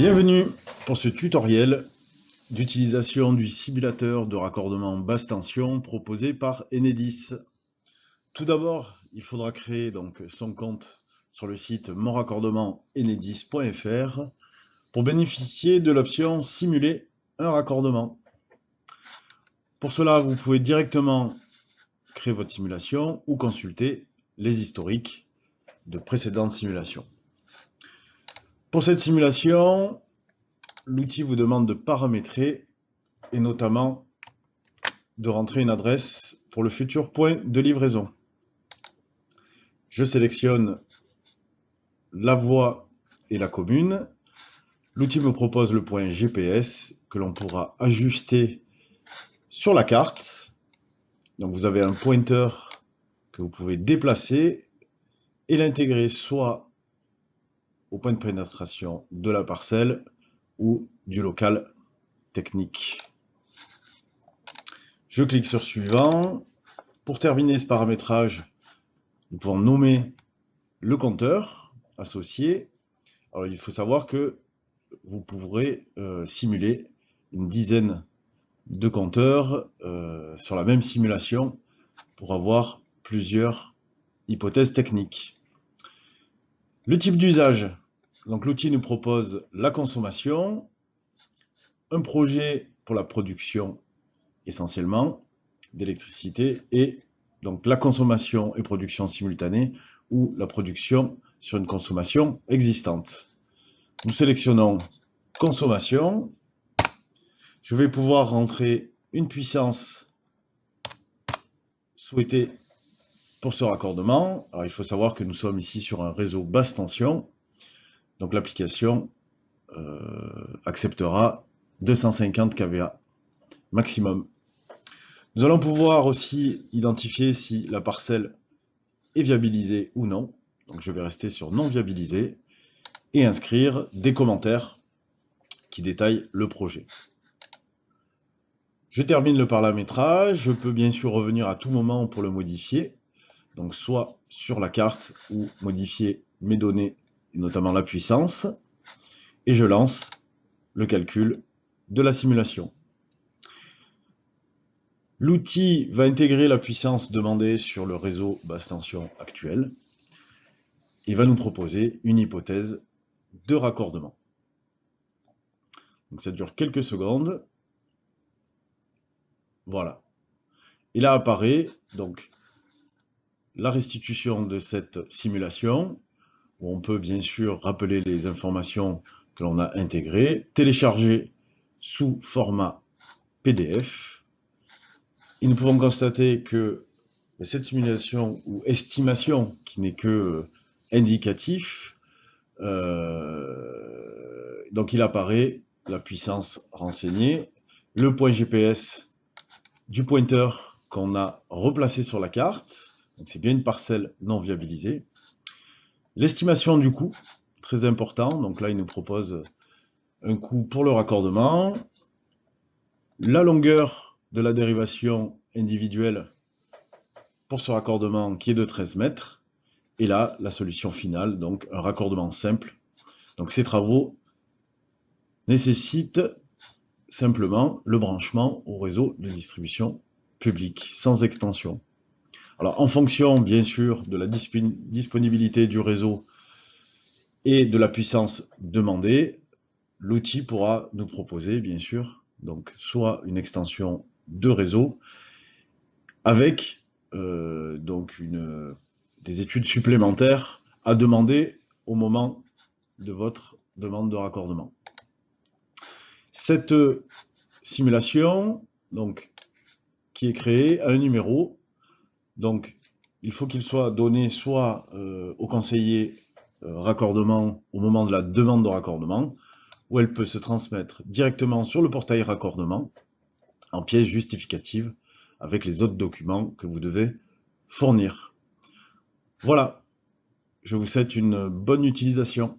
Bienvenue pour ce tutoriel d'utilisation du simulateur de raccordement basse tension proposé par Enedis. Tout d'abord, il faudra créer donc son compte sur le site monraccordement-enedis.fr pour bénéficier de l'option Simuler un raccordement. Pour cela, vous pouvez directement créer votre simulation ou consulter les historiques de précédentes simulations. Pour cette simulation, l'outil vous demande de paramétrer et notamment de rentrer une adresse pour le futur point de livraison. Je sélectionne la voie et la commune. L'outil me propose le point GPS que l'on pourra ajuster sur la carte. Donc vous avez un pointeur que vous pouvez déplacer et l'intégrer soit au point de pénétration de la parcelle ou du local technique. Je clique sur suivant. Pour terminer ce paramétrage, nous pouvons nommer le compteur associé. Alors il faut savoir que vous pourrez simuler une dizaine de compteurs sur la même simulation pour avoir plusieurs hypothèses techniques. Le type d'usage. Donc l'outil nous propose la consommation, un projet pour la production essentiellement d'électricité et donc la consommation et production simultanée ou la production sur une consommation existante. Nous sélectionnons consommation. Je vais pouvoir rentrer une puissance souhaitée pour ce raccordement. Alors il faut savoir que nous sommes ici sur un réseau basse tension. Donc l'application acceptera 250 kVA maximum. Nous allons pouvoir aussi identifier si la parcelle est viabilisée ou non. Donc je vais rester sur non viabilisé et inscrire des commentaires qui détaillent le projet. Je termine le paramétrage. Je peux bien sûr revenir à tout moment pour le modifier. Donc soit sur la carte ou modifier mes données, notamment la puissance. Et je lance le calcul de la simulation. L'outil va intégrer la puissance demandée sur le réseau basse tension actuel et va nous proposer une hypothèse de raccordement. Donc ça dure quelques secondes. Voilà. Et là apparaît donc la restitution de cette simulation, où on peut bien sûr rappeler les informations que l'on a intégrées, télécharger sous format PDF. Et nous pouvons constater que cette simulation ou estimation, qui n'est que indicatif, donc il apparaît la puissance renseignée, le point GPS du pointeur qu'on a replacé sur la carte, donc c'est bien une parcelle non viabilisée, l'estimation du coût, très important, donc là il nous propose un coût pour le raccordement, la longueur de la dérivation individuelle pour ce raccordement qui est de 13 mètres, et là la solution finale, donc un raccordement simple. Donc ces travaux nécessitent simplement le branchement au réseau de distribution publique, sans extension. Alors en fonction bien sûr de la disponibilité du réseau et de la puissance demandée, l'outil pourra nous proposer bien sûr donc soit une extension de réseau avec donc des études supplémentaires à demander au moment de votre demande de raccordement. Cette simulation donc, qui est créée a un numéro, donc il faut qu'il soit donné soit au conseiller raccordement au moment de la demande de raccordement, ou elle peut se transmettre directement sur le portail raccordement en pièce justificative avec les autres documents que vous devez fournir. Voilà, je vous souhaite une bonne utilisation.